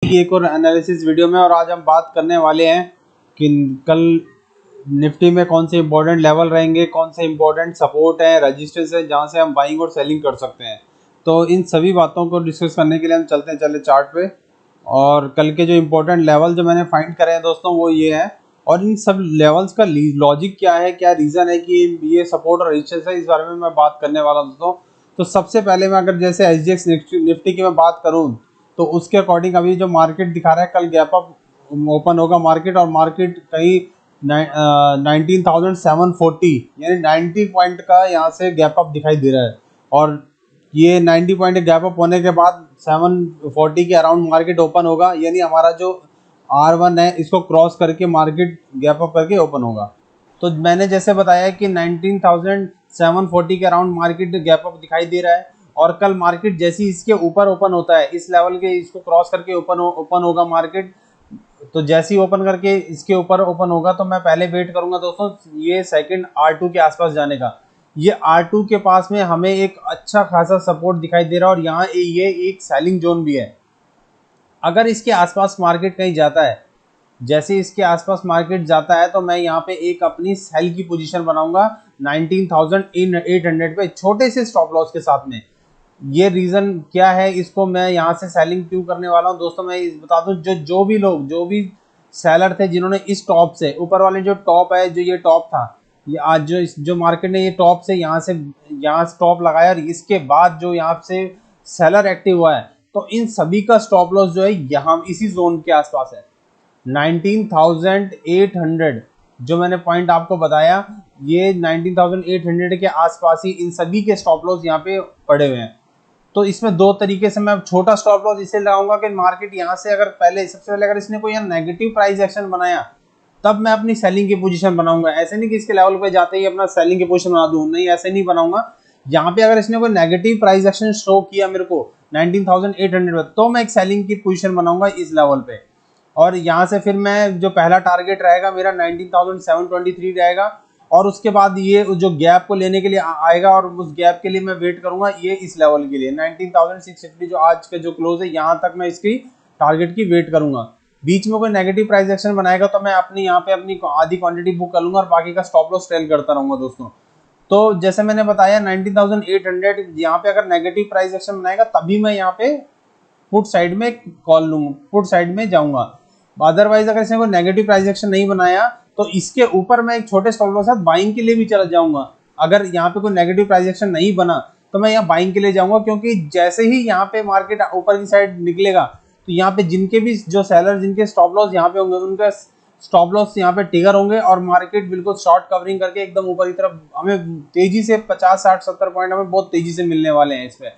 एक और analysis video में। और आज हम बात करने वाले हैं कि कल निफ्टी में कौन से इंपॉर्टेंट लेवल रहेंगे, कौन से इंपॉर्टेंट सपोर्ट है, रजिस्टेंस है जहां से हम बाइंग और सेलिंग कर सकते हैं। तो इन सभी बातों को डिस्कस करने के लिए हम चले चार्ट पे। और कल के जो इंपॉर्टेंट लेवल जो मैंने फाइंड करे हैं दोस्तों वो ये है। और इन सब लेवल्स का लॉजिक क्या है, क्या रीज़न है कि ये सपोर्ट और रजिस्टेंस है, इस बारे में मैं बात करने वाला हूं दोस्तों। तो सबसे पहले मैं अगर जैसे SGX निफ्टी की मैं बात करूं तो उसके अकॉर्डिंग अभी जो मार्केट दिखा रहा है, कल गैप अप ओपन होगा मार्केट, और मार्केट कहीं 19,740 यानी 90 पॉइंट का यहाँ से गैप अप दिखाई दे रहा है। और ये 90 पॉइंट गैप अप होने के बाद 740 के अराउंड मार्केट ओपन होगा, यानी हमारा जो R1 है इसको क्रॉस करके मार्केट गैप अप करके ओपन होगा। तो मैंने जैसे बताया कि 19,740 के अराउंड मार्केट गैप अप दिखाई दे रहा है। और कल मार्केट जैसे ही इसके ऊपर ओपन होता है, इस लेवल के इसको क्रॉस करके ओपन होगा मार्केट। तो जैसे ही ओपन करके इसके ऊपर ओपन होगा तो मैं पहले वेट करूंगा दोस्तों ये सेकंड R2 के आसपास जाने का। ये R2 के पास में हमें एक अच्छा खासा सपोर्ट दिखाई दे रहा है, और यहाँ ये एक सेलिंग जोन भी है। अगर इसके आसपास मार्केट कहीं जाता है, जैसे इसके आसपास मार्केट जाता है, तो मैं यहाँ पे एक अपनी सेल की पोजीशन बनाऊंगा 19,800 पे छोटे से स्टॉप लॉस के साथ में। ये रीजन क्या है, इसको मैं यहाँ से सेलिंग क्यों करने वाला हूँ दोस्तों, मैं बता दूं। जो भी लोग, जो भी सेलर थे जिन्होंने इस टॉप से ऊपर वाले जो टॉप है, जो ये टॉप था, ये आज जो मार्केट ने ये टॉप से यहाँ स्टॉप लगाया, और इसके बाद जो यहाँ से सेलर एक्टिव हुआ है, तो इन सभी का स्टॉप लॉस जो है यहाँ इसी जोन के आसपास है 19,800। जो मैंने पॉइंट आपको बताया, ये 19,800 के आसपास ही इन सभी के स्टॉप लॉस यहाँ पे पड़े हुए हैं। तो इसमें दो तरीके से मैं छोटा स्टॉप लॉस इसे लगाऊंगा कि मार्केट यहाँ से अगर सबसे पहले अगर इसने कोई यहाँ नेगेटिव प्राइस एक्शन बनाया, तब मैं अपनी सेलिंग की पोजीशन बनाऊंगा। ऐसे नहीं कि इसके लेवल पे जाते ही अपना सेलिंग की पोजीशन बना दूं, नहीं, ऐसे नहीं बनाऊंगा। यहाँ पे अगर इसने कोई नेगेटिव प्राइस एक्शन शो किया मेरे को 19,800 पे, तो मैं एक सेलिंग की पोजीशन बनाऊंगा इस लेवल पे। और यहाँ से फिर मैं जो पहला टारगेट रहेगा मेरा 19,723 रहेगा। और उसके बाद ये जो गैप को लेने के लिए आएगा, और उस गैप के लिए मैं वेट करूंगा ये इस लेवल के लिए 19,650, जो आज का जो क्लोज है यहाँ तक मैं इसकी टारगेट की वेट करूंगा। बीच में कोई नेगेटिव प्राइस एक्शन बनाएगा तो मैं अपनी यहाँ पे अपनी आधी क्वांटिटी बुक कर लूंगा और बाकी का स्टॉप लॉस ट्रेल करता रहूंगा दोस्तों। तो जैसे मैंने बताया 19,800 यहाँ पे अगर नेगेटिव प्राइस एक्शन बनाएगा तभी मैं यहाँ पे पुट साइड में कॉल लूंगा, पुट साइड में जाऊंगा। अदरवाइज अगर इसने कोई नेगेटिव प्राइस एक्शन नहीं बनाया तो इसके ऊपर मैं एक छोटे स्टॉप लॉस के साथ बाइंग के लिए भी चला जाऊंगा। अगर यहाँ पे कोई नेगेटिव प्राइस एक्शन नहीं बना तो मैं यहाँ बाइंग के लिए जाऊंगा, क्योंकि जैसे ही यहाँ पे मार्केट ऊपर की साइड निकलेगा तो यहाँ पे जिनके भी जो सेलर जिनके स्टॉप लॉस यहाँ पे होंगे उनका स्टॉप लॉस यहाँ पे ट्रिगर होंगे, और मार्केट बिल्कुल शॉर्ट कवरिंग करके एकदम ऊपर की तरफ हमें तेजी से 50 60 70 पॉइंट हमें बहुत तेजी से मिलने वाले हैं इस पे।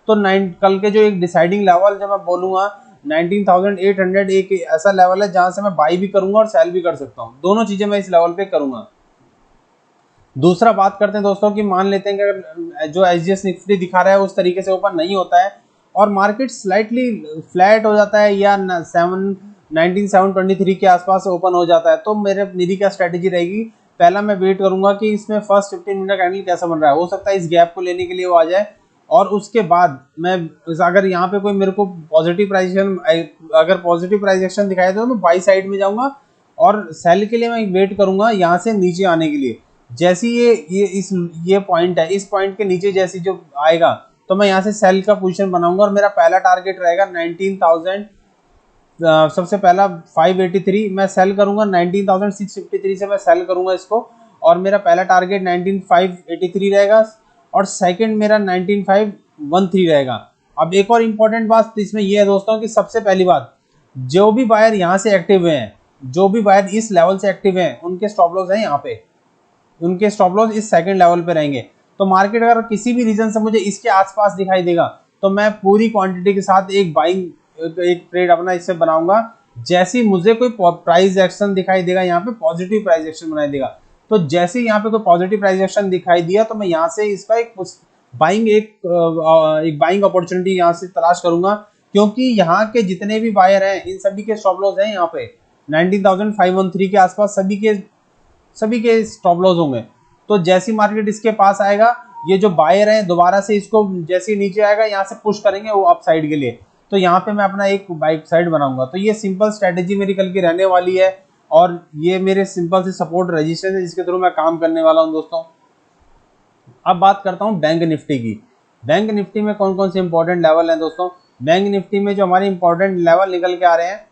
तो कल के जो एक डिसाइडिंग लेवल जब मैं बोलूंगा 19,800 एक ऐसा लेवल है जहां से मैं बाई भी करूंगा और सेल भी कर सकता हूं। दोनों चीजें मैं इस लेवल पे करूंगा। दूसरा बात करते हैं दोस्तों कि मान लेते हैं कि अगर जो SGX निफ्टी दिखा रहा है उस तरीके से ओपन नहीं होता है और मार्केट स्लाइटली फ्लैट हो जाता है या 19,723 के आसपास ओपन हो जाता है, तो मेरी क्या स्ट्रेटेजी रहेगी। पहला मैं वेट करूंगा कि इसमें फर्स्ट 15 मिनट कैंडल कैसा बन रहा है, हो सकता है इस गैप को लेने के लिए वो आ जाए। और उसके बाद मैं अगर यहाँ पे कोई मेरे को पॉजिटिव प्राइस एक्शन दिखाया तो मैं बाई साइड में जाऊंगा, और सेल के लिए मैं वेट करूंगा यहाँ से नीचे आने के लिए। जैसे ये पॉइंट है, इस पॉइंट के नीचे जैसे जो आएगा तो मैं यहाँ से सेल का पोजीशन बनाऊंगा, और मेरा पहला टारगेट रहेगा 19,000। सबसे पहला 583 मैं सेल करूंगा, 19,653 से मैं सेल करूंगा इसको, और मेरा पहला टारगेट 19,583 रहेगा, और सेकंड मेरा 19,513 रहेगा। अब एक और इंपॉर्टेंट बात इसमें यह है दोस्तों कि सबसे पहली बात, जो भी बायर यहाँ से एक्टिव हुए हैं, जो भी बायर इस लेवल से एक्टिव हैं, उनके स्टॉप लॉस है यहाँ पे, उनके स्टॉप लॉस इस सेकंड लेवल पे रहेंगे। तो मार्केट अगर किसी भी रीजन से मुझे इसके आसपास दिखाई देगा तो मैं पूरी क्वांटिटी के साथ एक बाइंग एक ट्रेड अपना इससे बनाऊंगा। जैसे ही मुझे कोई प्राइस एक्शन दिखाई देगा, यहाँ पे पॉजिटिव प्राइस एक्शन बनाई देगा, तो जैसे ही यहाँ पे कोई पॉजिटिव प्राइस एक्शन दिखाई दिया तो मैं यहाँ से इसका एक बाइंग अपॉर्चुनिटी यहाँ से तलाश करूंगा, क्योंकि यहाँ के जितने भी बायर हैं इन सभी के स्टॉप लॉस हैं यहाँ पे 19,513 के आसपास, सभी के स्टॉप लॉस होंगे। तो जैसी मार्केट इसके पास आएगा, ये जो बायर हैं दोबारा से इसको जैसे नीचे आएगा यहाँ से पुश करेंगे वो अप साइड के लिए। तो यहाँ पे मैं अपना एक बाइक साइड बनाऊंगा। तो ये सिंपल स्ट्रेटेजी मेरी कल की रहने वाली है और ये मेरे सिंपल से सपोर्ट रजिस्टर है जिसके थ्रू मैं काम करने वाला हूँ दोस्तों। अब बात करता हूँ बैंक निफ्टी की। बैंक निफ्टी में कौन कौन से इंपॉर्टेंट लेवल हैं दोस्तों। बैंक निफ्टी में जो हमारे इंपॉर्टेंट लेवल निकल के आ रहे हैं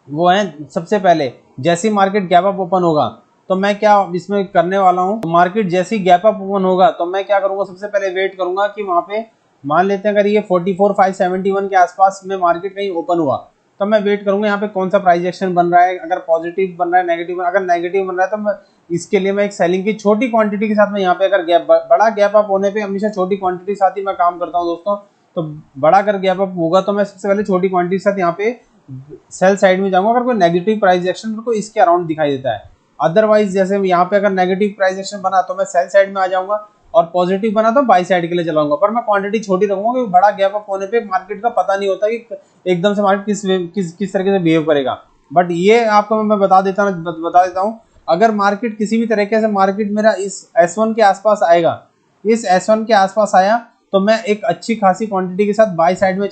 वो है, सबसे पहले जैसी मार्केट गैप अप ओपन होगा तो मैं क्या इसमें करने वाला हूँ, मार्केट जैसी गैप अप ओपन होगा तो मैं क्या करूंगा, सबसे पहले वेट करूंगा कि वहां पे मान लेते हैं अगर ये 44,571 के आसपास में मार्केट कहीं ओपन हुआ तो मैं वेट करूंगा यहाँ पे कौन सा प्राइस एक्शन बन रहा है, अगर पॉजिटिव बन रहा है नेगेटिव, अगर नेगेटिव बन रहा है तो मैं इसके लिए मैं एक सेलिंग की छोटी क्वांटिटी के साथ में यहाँ पे अगर बड़ा गैप अप होने पे हमेशा छोटी क्वांटिटी के साथ ही मैं काम करता हूँ दोस्तों। तो बड़ा अगर गैप अप होगा तो मैं सबसे पहले छोटी क्वांटिटी के साथ यहाँ पे सेल साइड में जाऊंगा अगर कोई नेगेटिव प्राइस एक्शन मेरे को इसके अराउंड दिखाई देता है। अदरवाइज जैसे यहाँ पे अगर नेगेटिव प्राइस एक्शन बना तो मैं सेल साइड में आ जाऊंगा और पॉजिटिव बना तो बाई साइड के लिए चलाऊंगा, पर मैं क्वांटिटी छोटी रखूंगा क्योंकि बड़ा गैप अप होने पे मार्केट का पता नहीं होता कि एकदम से मार्केट किस तरीके से बिहेव करेगा। बट ये आपको मैं बता देता हूँ, अगर मार्केट किसी भी तरीके से मार्केट मेरा इस S1 के आसपास आएगा, इस S1 के आसपास आया तो मैं एक अच्छी खासी क्वांटिटी के साथ बाई साइड में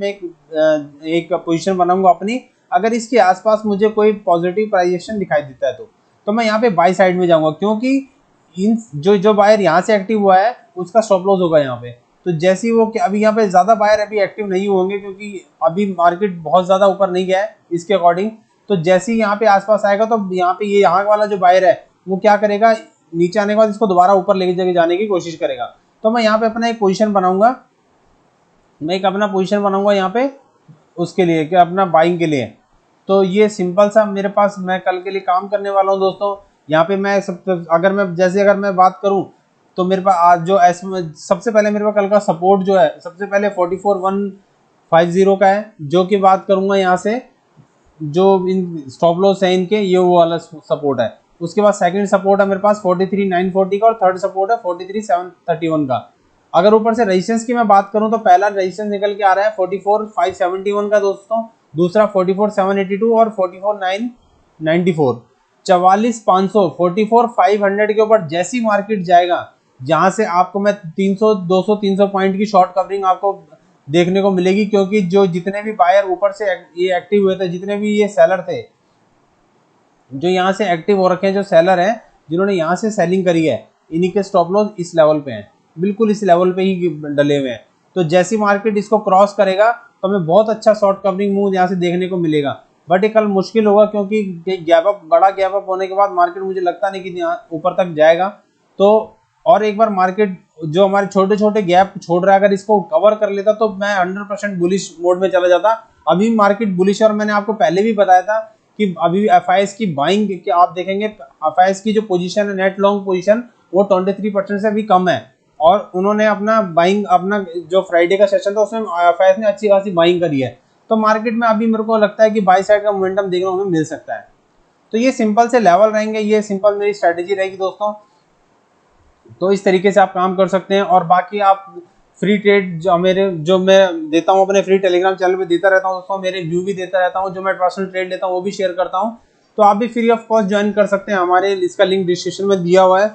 एक पोजीशन बनाऊंगा अपनी। अगर इसके आसपास मुझे कोई पॉजिटिव प्राइजेशन दिखाई देता है तो मैं यहाँ पे बाई साइड में जाऊंगा क्योंकि इन जो बायर यहाँ से एक्टिव हुआ है उसका स्टॉप लॉस होगा यहाँ पे। तो जैसे ही वो अभी यहाँ पे ज्यादा बायर अभी एक्टिव नहीं होंगे क्योंकि अभी मार्केट बहुत ज्यादा ऊपर नहीं गया है इसके अकॉर्डिंग। तो जैसे ही यहाँ पे आसपास आएगा तो यहाँ पे ये यहाँ वाला जो बायर है वो क्या करेगा, नीचे आने के बाद इसको दोबारा ऊपर लेके जाने की कोशिश करेगा। तो मैं यहाँ पे अपना एक पोजीशन बनाऊंगा, यहाँ पे उसके लिए क्या, अपना बाइंग के लिए। तो ये सिंपल सा मेरे पास मैं कल के लिए काम करने वाला हूँ दोस्तों। यहाँ पे मैं अगर मैं बात करूँ तो मेरे पास आज जो सबसे पहले मेरे पास कल का सपोर्ट जो है सबसे पहले 44,150 का है, जो कि बात करूंगा यहाँ से जो इन स्टॉप लॉस है इनके, ये वो वाला सपोर्ट है। उसके बाद सेकंड सपोर्ट है मेरे पास 43,940 का और थर्ड सपोर्ट है 43,731 का। अगर ऊपर से रेजिस्टेंस की मैं बात करूं तो पहला रेजिस्टेंस निकल के आ रहा है 44,571 का दोस्तों, दूसरा 44,782 और 44,994। 44,500 44,500 के ऊपर जैसी मार्केट जाएगा, जहां से आपको मैं 300 पॉइंट की शॉर्ट कवरिंग आपको देखने को मिलेगी क्योंकि जो जितने भी बायर ऊपर से ये एक्टिव हुए थे, जितने भी ये सेलर थे जो यहाँ से एक्टिव हो रखे हैं, जो सेलर हैं जिन्होंने यहाँ से सेलिंग करी है, इन्हीं के स्टॉप लॉस इस लेवल पे हैं, बिल्कुल इस लेवल पे ही डले हुए हैं। तो जैसी मार्केट इसको क्रॉस करेगा तो हमें बहुत अच्छा शॉर्ट कवरिंग मूव यहाँ से देखने को मिलेगा। बट ये कल मुश्किल होगा क्योंकि बड़ा गैप अप होने के बाद मार्केट मुझे लगता नहीं कि यहाँ ऊपर तक जाएगा। तो और एक बार मार्केट जो हमारे छोटे छोटे गैप छोड़ रहा है अगर इसको कवर कर लेता तो मैं 100% बुलिश मोड में चला जाता। अभी मार्केट बुलिश, और मैंने आपको पहले भी बताया था कि अभी FIS की बाइंग कि आप देखेंगे FIS की जो पोजीशन है नेट लॉन्ग पोजीशन वो 23% से भी कम है और उन्होंने अपना बाइंग, अपना जो फ्राइडे का सेशन था उसमें FIS ने अच्छी खासी बाइंग करी है। तो मार्केट में अभी मेरे को लगता है कि बाई साइड का मोमेंटम देखने को हमें मिल सकता है। तो ये सिंपल से लेवल रहेंगे, ये सिंपल मेरी स्ट्रेटेजी रहेगी दोस्तों। तो इस तरीके से आप काम कर सकते हैं। और बाकी आप फ्री ट्रेड जो मैं देता हूँ अपने फ्री टेलीग्राम चैनल पे देता रहता हूँ दोस्तों, मेरे व्यू भी देता रहता हूँ, जो मैं पर्सनल ट्रेड लेता हूँ वो भी शेयर करता हूँ। तो आप भी फ्री ऑफ कॉस्ट ज्वाइन कर सकते हैं, हमारे इसका लिंक डिस्क्रिप्शन में दिया हुआ है।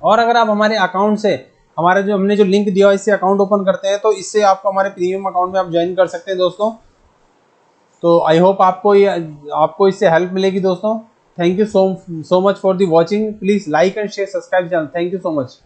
और अगर आप हमारे अकाउंट से हमारे जो हमने जो लिंक दिया है इससे अकाउंट ओपन करते हैं तो इससे आपको हमारे प्रीमियम अकाउंट में आप ज्वाइन कर सकते हैं दोस्तों। तो आई होप आपको इससे हेल्प मिलेगी दोस्तों। Thank you so much for the watching. Please like and share, subscribe channel. Thank you so much.